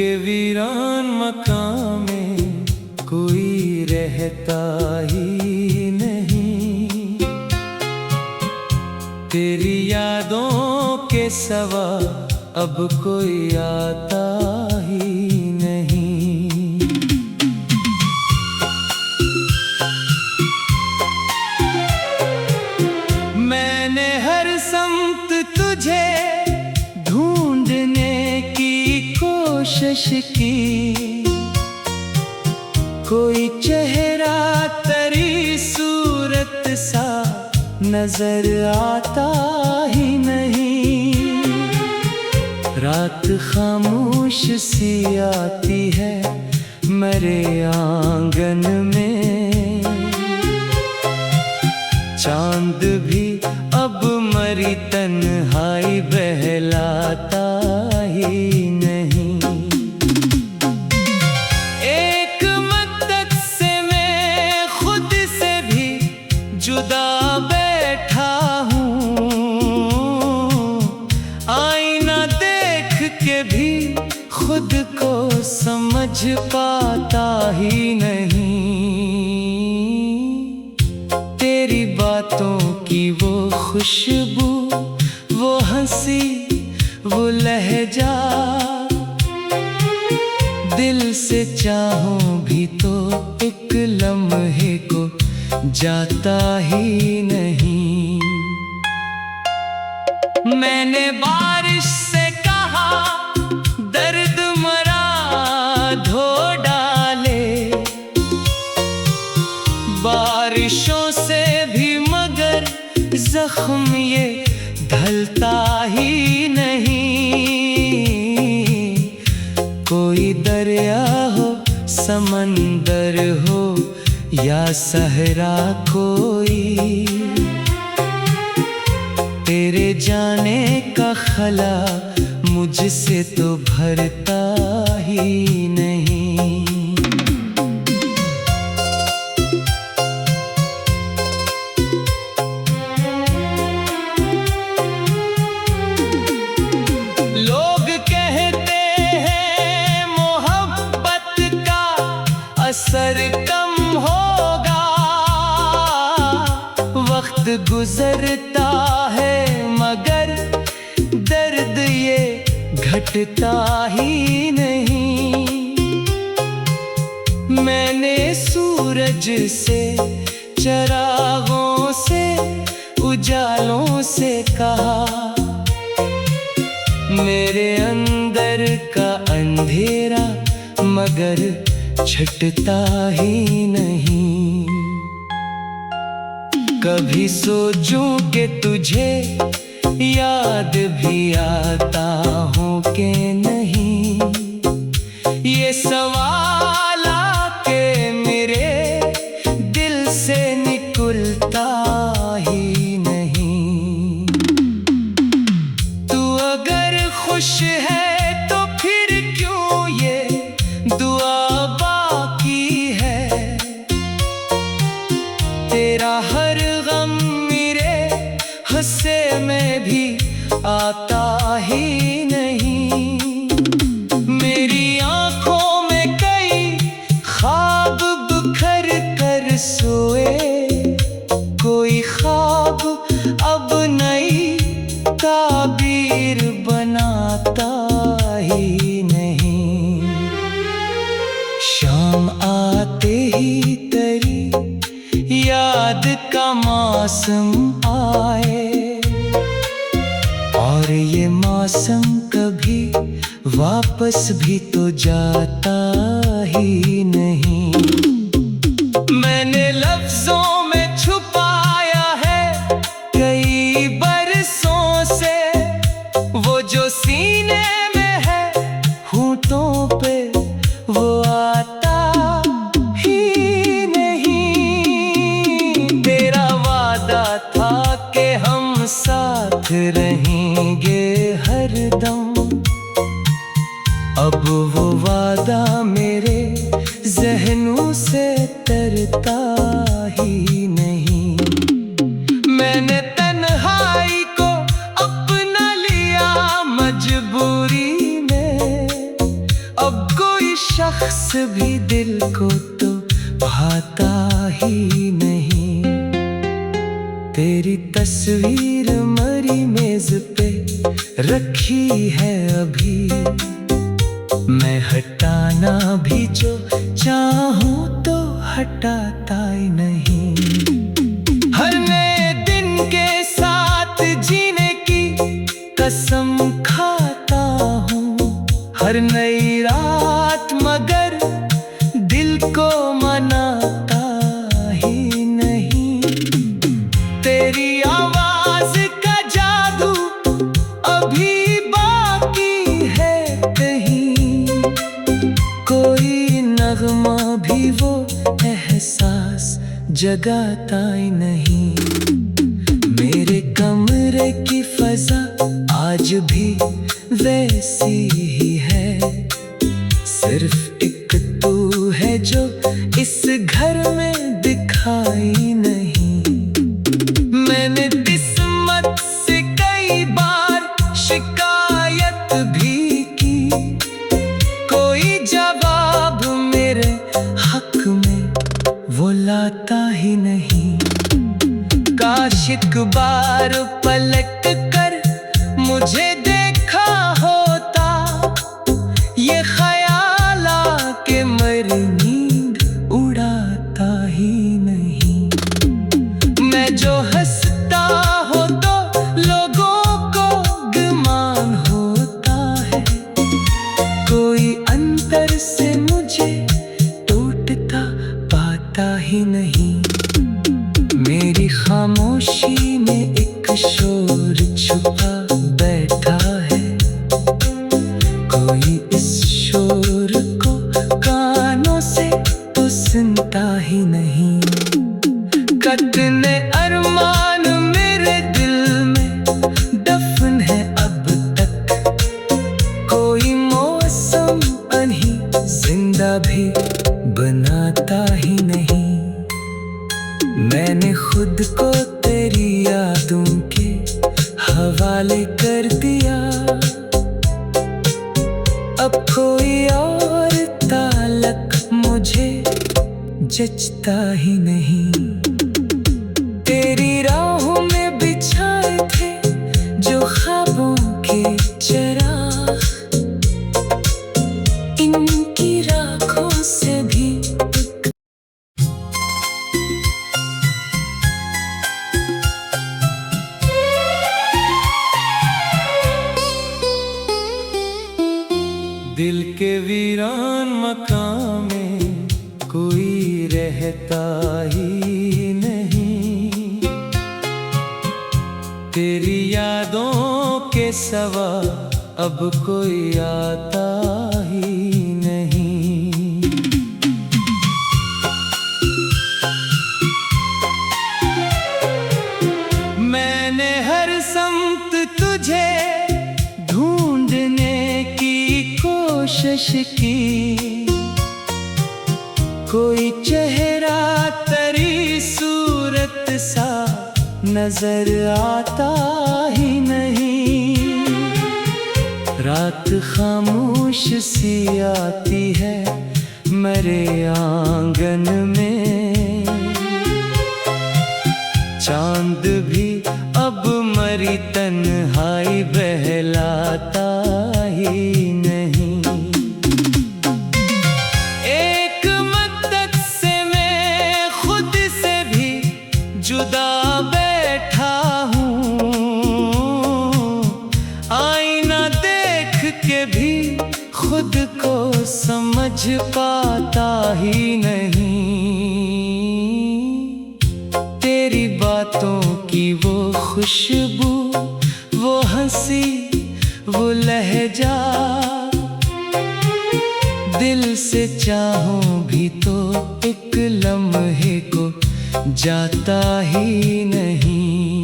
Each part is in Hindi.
के वीरान मकान में कोई रहता ही नहीं। तेरी यादों के सिवा अब कोई आता ही नहीं। मैंने हर समत तुझे ढूंढने की कोशिश की, कोई चेहरा तेरी सूरत सा नजर आता ही नहीं। रात खामोश सी आती है मेरे आंगन में, चांद भी अब मरी तन्हाई बहलाता ही नहीं। एक मद्दत से मैं खुद से भी जुदा बैठा हूँ, आईना देख के भी खुद को समझ पाता ही नहीं। तेरी बातों की वो खुशबू, वो हंसी, वो लहजा, दिल से चाहूं भी तो एक लम्हे को जाता ही नहीं। मैंने बारिश से कहा दर्द मरा धो डाले, बारिशों से भी मगर जख्म ये ढलता ही नहीं। कोई दरिया हो, समंदर हो या सहरा कोई, तेरे जाने का खला मुझसे तो भरता ही नहीं। लोग कहते हैं मोहब्बत का असर कम होगा, वक्त गुजरता है मगर दर्द ये घटता ही नहीं। मैंने सूरज से, चरागों से, उजालों से कहा, मेरे अंदर का अंधेरा मगर छटता ही नहीं। कभी सोचूं कि तुझे याद भी आता हूँ कि नहीं, ये सवाल आके मेरे दिल से निकलता ही नहीं। तू अगर खुश है तो फिर क्यों ये दुआ बाकी है, तेरा हर गम मेरे हिस्से में भी आता ही नहीं। मेरी आंखों में कई ख्वाब बिखर कर सोए, कोई ख्वाब अब नई ताबीर बनाता ही नहीं। शाम आते ही तेरी याद का मौसम आए, और ये मौसम कभी वापस भी तो जाता ही नहीं। मैंने लफ्जों में छुपाया है कई बरसों से, वो जो सीने में है होठों पे वो आता ही नहीं। तेरा वादा था कि हम साथ रहेंगे हरदम, अब वो वादा मेरे ज़हनों से तरता ही नहीं। मैंने तन्हाई को अपना लिया मजबूरी में, अब भी दिल को तो भाता ही नहीं। तेरी तस्वीर मरी मेज पे रखी है अभी, मैं हटाना भी जो चाहूं तो हटाता ही नहीं। हर नए दिन के साथ जीने की कसम खाता हूँ, हर नई रात मगर दिल को मनाता ही नहीं। तेरी आवाज का जादू अभी बाकी है कहीं, कोई नगमा भी वो एहसास जगाता ही नहीं। मेरे कमरे की फजा आज भी वैसी ही है, सिर्फ एक तू है जो इस घर में दिखाई नहीं। मैंने किस्मत से कई बार शिकायत भी की, कोई जवाब मेरे हक में वो लाता ही नहीं। काश एक बार पलट कर मुझे देखा होता, ये ख्याल आके मेरी नींद उड़ाता ही नहीं। मैं जो हंसता हो तो लोगों को गुमान होता है, कोई अंतर से मुझे टूटता पाता ही नहीं। मेरी खामोशी में एक शोर छुपा बैठा है, कोई इस शोर को कानों से तो सुनता ही नहीं। कटने अरमान मेरे दिल में दफन है अब तक, कोई मौसम अनही जिंदा भी बनाता ही नहीं। मैंने खुद को तेरी यादों के हवाले कर दिया, अब कोई और ताल्लुक मुझे जचता ही नहीं। तेरी राहों में बिछाए थे जो ख्वाबों के चराग, इनकी राखों से भी दिल के वीरान मकान में कोई रहता ही नहीं। तेरी यादों के सिवा अब कोई आता ही नहीं। मैंने हर समत तुझे ढूंढने की कोशिश की, कोई चेहरा तेरी सूरत सा नजर आता ही नहीं। रात खामोश सी आती है मेरे आंगन में, चांद भी अब मरी तन्हाई बहलाता ही नहीं। एक मद्दत से मैं खुद से भी जुदा बैठा हूँ, आईना देख के भी खुद को समझ पाता ही नहीं। तेरी बातों की वो खुशबू, वो हंसी, वो लहजा, दिल से चाहूं भी तो एक लम्हे को जाता ही नहीं।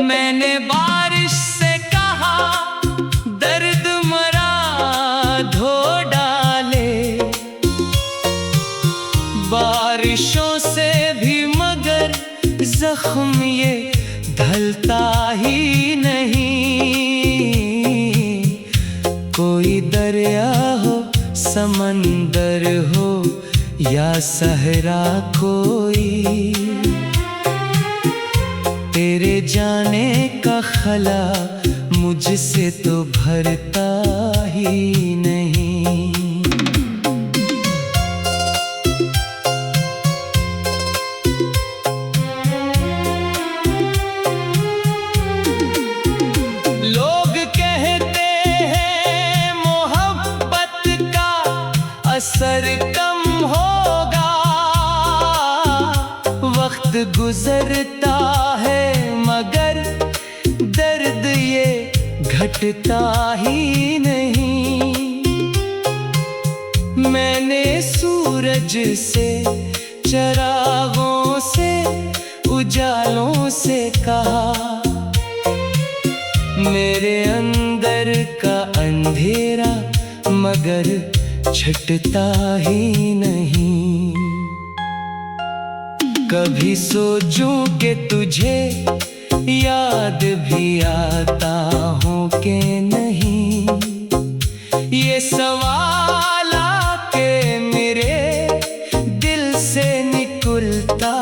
मैंने बारिश से कहा दर्द मरा धो डाले, बारिशों से भी मगर जख्म ये ढलता ही नहीं। कोई दरिया हो समंदर हो या सहरा कोई, तेरे जाने का खला मुझसे तो भरता ही नहीं। लोग कहते हैं मोहब्बत का असर कम होगा, वक्त गुजरता है मगर दर्द ये घटता ही नहीं। मैंने सूरज से, चिरागों से, उजालों से कहा, मेरे अंदर का अंधेरा मगर छटता ही नहीं। कभी सोचूं कि तुझे याद भी आता हूँ कि नहीं, ये सवाल आके मेरे दिल से निकलता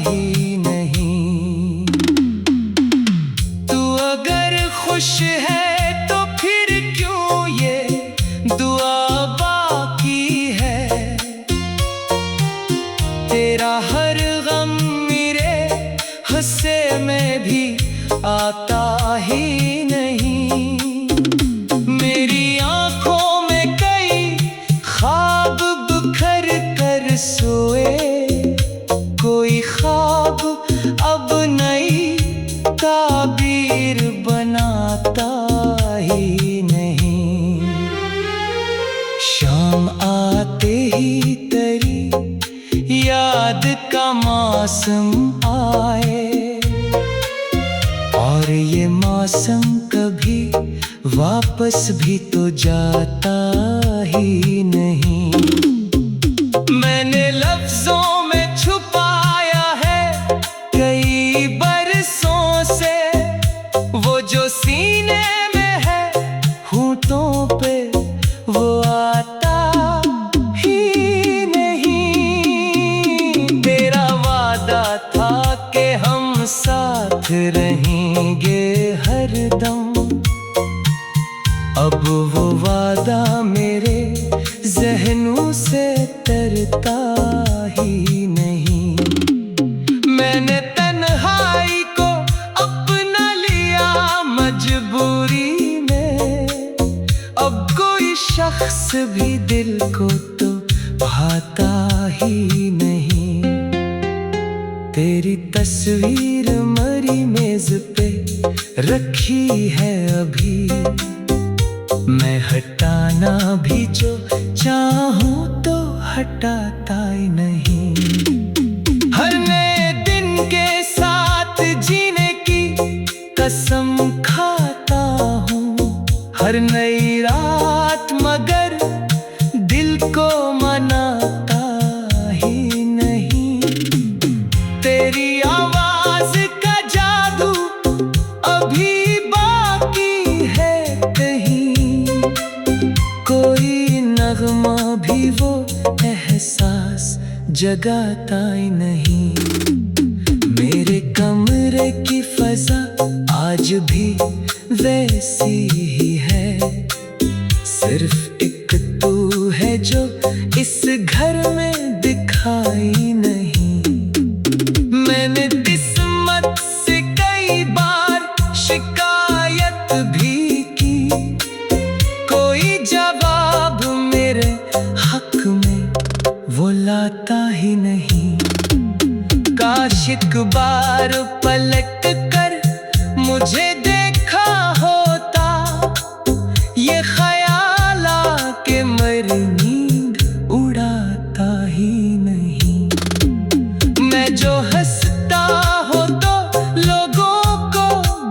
ही नहीं। तू अगर खुश है तो फिर क्यों ये दुआ बाकी है, तेरा हर गम मेरे हंसे में भी आता ही नहीं। मेरी आंखों में कई ख्वाब बिखर कर सोए, कोई ख्वाब अब नई ताबीर बनाता ही नहीं। शाम आते ही तेरी याद का मौसम आए, और ये मौसम कभी वापस भी तो जाता ही नहीं। मैंने लफ्जों में छुपाया है कई बरसों से, वो जो सीने में है होठों पे वो आता ही नहीं। तेरा वादा था कि हम साथ रहेंगे हरदम, अब वो वादा मेरे ज़हनों से तरता ही नहीं। मैंने तन्हाई को अपना लिया मजबूरी में, अब कोई शख्स भी दिल को तो भाता ही नहीं। तेरी तस्वीर मरी मेज पे रखी है अभी, मैं हटाना भी जो चाहूं तो हटाता ही नहीं। हर नए दिन के साथ जीने की कसम खाता हूँ, हर नई रात मगर दिल को मनाता ही नहीं। तेरी आवाज का जादू अभी बाकी है कहीं, कोई नगमा भी वो एहसास जगाता ही नहीं। मेरे कमरे की फजा आज भी वैसी ही है, सिर्फ एक तू है जो इस घर में दिखाई नहीं। मैंने किस्मत से कई बार शिकायत भी की, कोई जवाब मेरे हक में वो लाता ही नहीं। काश एक बार पलट कर मुझे देखा होता, ये ख्याल आके मेरी नींद उड़ाता ही नहीं। मैं जो हंसता हो तो लोगों को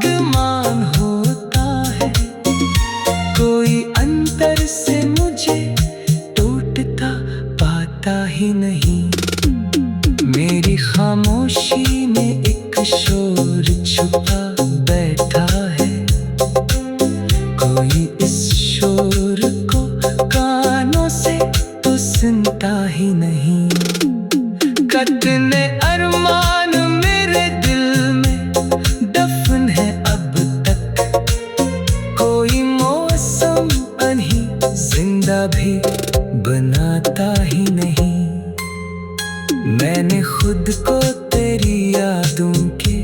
गुमान होता है, कोई अंतर से मुझे टूटता पाता ही नहीं। मेरी खामोशी में एक शोर छुपा बैठा है, कोई इस शोर को कानों से लगता ही नहीं। कितने अरमान मेरे दिल में दफन है अब तक, कोई मौसम अनही जिंदा भी बनाता ही नहीं। मैंने खुद को तेरी यादों के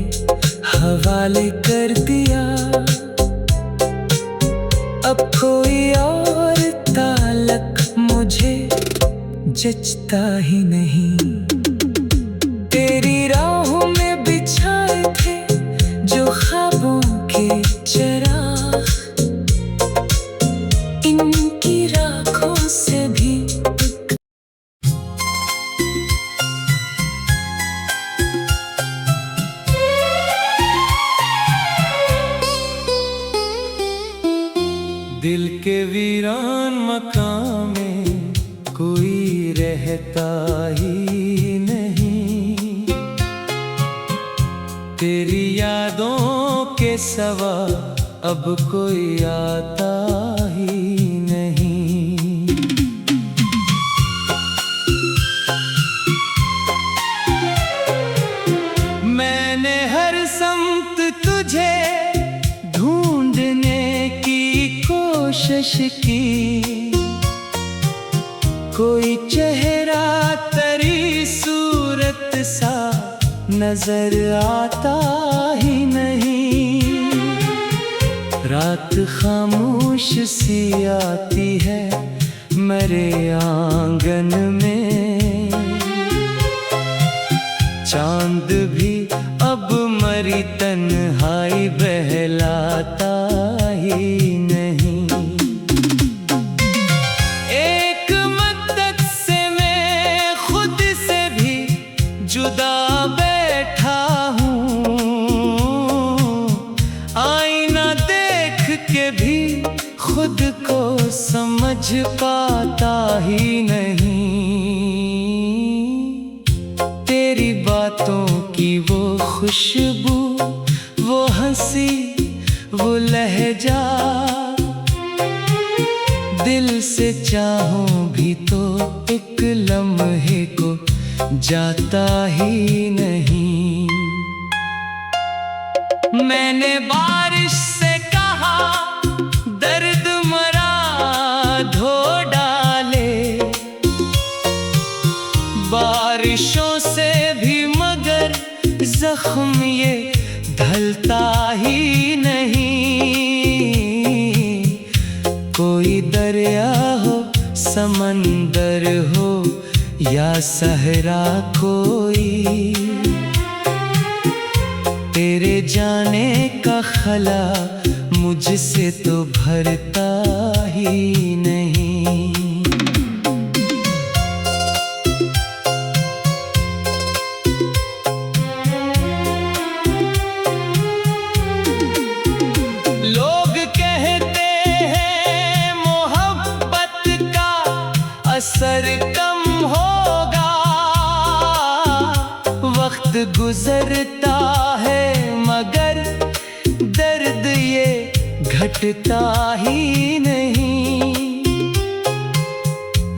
हवाले कर दिया, अब कोई और ताल्लुक मुझे जचता ही नहीं। तेरी राहों में बिछाए थे जो ख्वाबों के चिराग, इनकी राखों से भी दिल के वीरान मकान में कोई रहता ही नहीं। तेरी यादों के सिवा अब कोई आता ही नहीं। मैंने हर समत तुझे ढूंढने की कोशिश की, कोई चेहरा तेरी सूरत सा नजर आता ही नहीं। रात खामोश सी आती है मेरे आंगन में, चांद भी अब मरी तन्हाई बहलाता ही नहीं। एक मद्दत से मैं खुद से भी जुदा बैठा हूँ, आईना देख के भी खुद को समझ पाता ही नहीं। तेरी बातों की वो खुशबू, वो हंसी, वो लहजा, दिल से चाहूं भी तो एक लम्हे को जाता ही नहीं। मैंने बारिश से कहा दर्द मरा धो डाले, बारिशों से भी मगर जख्म ये ढलता ही नहीं। कोई दरिया हो, समंदर हो या सहरा कोई, तेरे जाने का खला मुझसे तो भरता ही नहीं। लोग कहते हैं मोहब्बत का असर कम होगा, वक्त गुजरता है मगर दर्द ये घटता ही नहीं।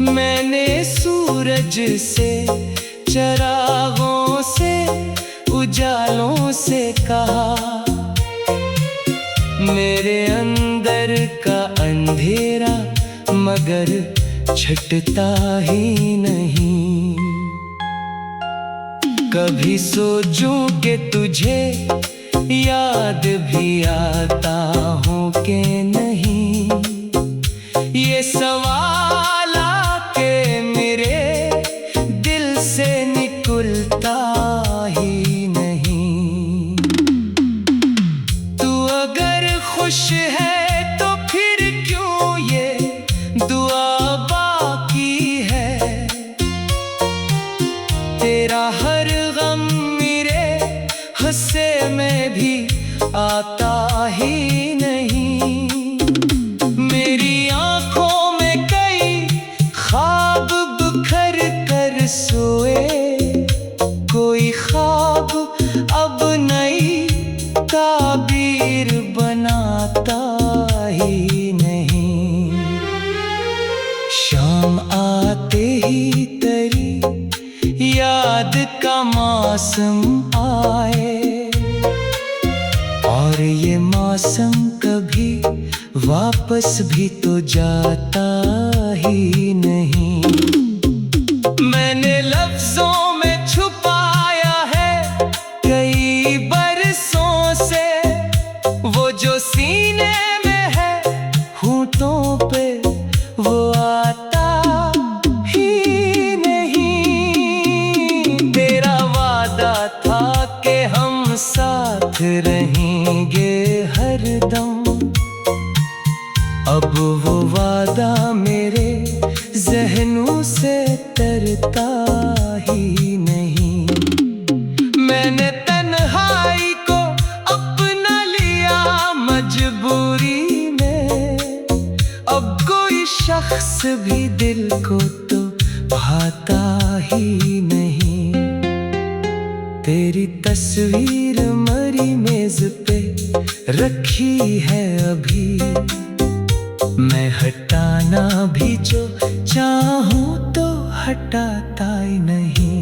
मैंने सूरज से, चरागों से, उजालों से कहा, मेरे अंदर का अंधेरा मगर छटता ही नहीं। कभी सोचूं कि तुझे याद भी आता हूँ कि नहीं, ये सवाल आके मेरे दिल से निकलता ही नहीं। तू अगर खुश है तो फिर क्यों ये दुआ बाकी है, तेरा हर गम मेरे हिस्से में भी आता ही नहीं। मेरी आंखों में कई ख्वाब बिखर कर सोए, कोई ख्वाब अब नई ताबीर बनाता ही नहीं। शाम आते ही याद का मौसम आए, और ये मौसम कभी वापस भी तो जाता ही नहीं। मैंने लफ्जों में छुपाया है कई बरसों से, वो जो सीने में है होठों पे वो आता ही नहीं। तेरा वादा था कि हम साथ रहेंगे हरदम, अब वो वादा मेरे ज़हनों से तरता ही नहीं। मैंने तन्हाई को अपना लिया मजबूरी में, अब कोई शख्स भी दिल को तो भाता ही नहीं। तेरी तस्वीर मरी मेज पे रखी है अभी, मैं हटाना भी जो चाहूं तो हटाता ही नहीं।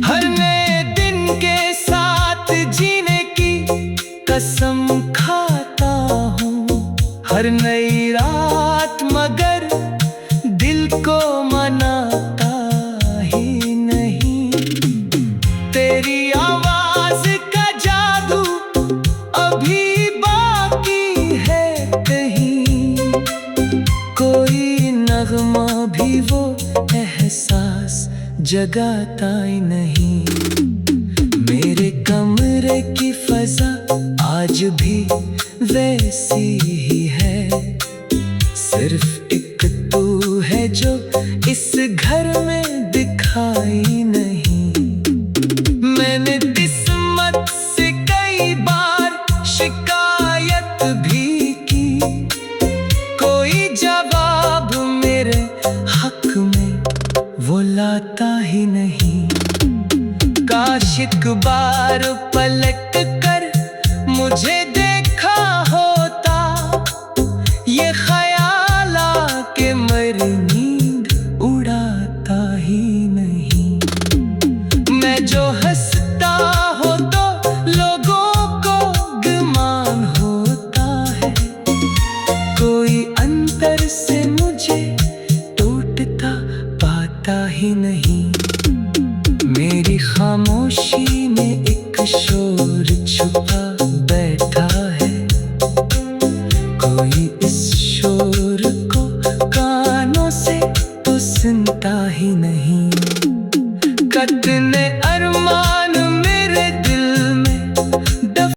हर नए दिन के साथ जीने की कसम खाता हूँ, हर नई रात मगर दिल को मनाता ही नहीं। तेरी आवाज का जादू अभी बाकी है कहीं, कोई नगमा भी वो एहसास जगाता ही नहीं। मेरे कमरे की फजा आज भी वैसी ही है, सिर्फ एक तू है जो इस घर में दिखाई नहीं। मैंने किस्मत से कई बार शिकायत भी की, कोई जवाब मेरे हक में वो लाता ही नहीं। काश एक बार पलट कर मुझे देखा होता, ये ख्याल आके मेरी नींद उड़ाता ही नहीं। मैं जो हंसता हो तो लोगों को गुमान होता है, कोई अंतर से मुझे टूटता पाता ही नहीं। मेरी खामोशी में एक शोर छुपा बैठा है, कोई इस शोर को कानों से तो सुनता ही नहीं। कतने